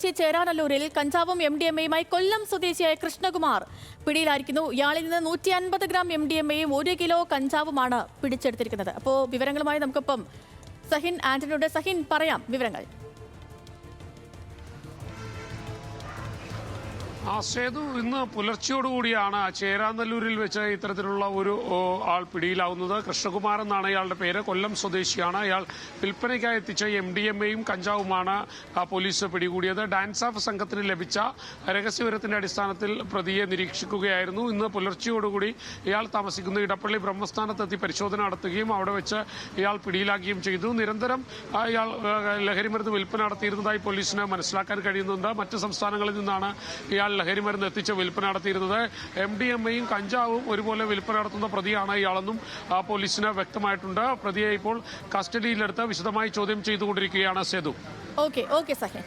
കൊച്ചി ചേരാനല്ലൂരിൽ കഞ്ചാവും MDMA-യുമായി കൊല്ലം സ്വദേശിയായ കൃഷ്ണകുമാർ പിടിയിലായിരിക്കുന്നു. ഇയാളിൽ നിന്ന് 150 ഗ്രാം MDMA-യും 1 കിലോ കഞ്ചാവുമാണ് പിടിച്ചെടുത്തിരിക്കുന്നത്. അപ്പോൾ വിവരങ്ങളുമായി നമുക്കിപ്പം സഹിൻ ആന്റണിയുടെ. സഹിൻ, പറയാം വിവരങ്ങൾ. സേതു, ഇന്ന് പുലർച്ചയോടുകൂടിയാണ് ചേരാനല്ലൂരിൽ വെച്ച് ഇത്തരത്തിലുള്ള ഒരു ആൾ പിടിയിലാവുന്നത്. കൃഷ്ണകുമാർ എന്നാണ് ഇയാളുടെ പേര്. കൊല്ലം സ്വദേശിയാണ്. ഇയാൾ വിൽപ്പനയ്ക്കായി എത്തിച്ച MDMA-യും കഞ്ചാവുമാണ് പോലീസ് പിടികൂടിയത്. ഡാൻസ് ഓഫ് സംഘത്തിന് ലഭിച്ച രഹസ്യവിവരത്തിന്റെ അടിസ്ഥാനത്തിൽ പ്രതിയെ നിരീക്ഷിക്കുകയായിരുന്നു. ഇന്ന് പുലർച്ചയോടുകൂടി ഇയാൾ താമസിക്കുന്ന ഇടപ്പള്ളി ബ്രഹ്മസ്ഥാനത്തെത്തി പരിശോധന നടത്തുകയും അവിടെ വെച്ച് ഇയാൾ പിടിയിലാക്കുകയും ചെയ്തു. നിരന്തരം ഇയാൾ ലഹരിമരുന്ന് വിൽപ്പന നടത്തിയിരുന്നതായി പോലീസിന് മനസ്സിലാക്കാൻ കഴിയുന്നുണ്ട്. മറ്റ് സംസ്ഥാനങ്ങളിൽ നിന്നാണ് ഇയാൾ ലഹരിമരുന്ന് എത്തിച്ച് വിൽപ്പന നടത്തിയിരുന്നത്. MDMA-യും കഞ്ചാവും ഒരുപോലെ വിൽപ്പന നടത്തുന്ന പ്രതിയാണ് ഇയാളെന്നും പോലീസിന് വ്യക്തമായിട്ടുണ്ട്. പ്രതിയെ ഇപ്പോൾ കസ്റ്റഡിയിലെടുത്ത് വിശദമായി ചോദ്യം ചെയ്തുകൊണ്ടിരിക്കുകയാണ് സേതു. ഓക്കെ സഹിൻ.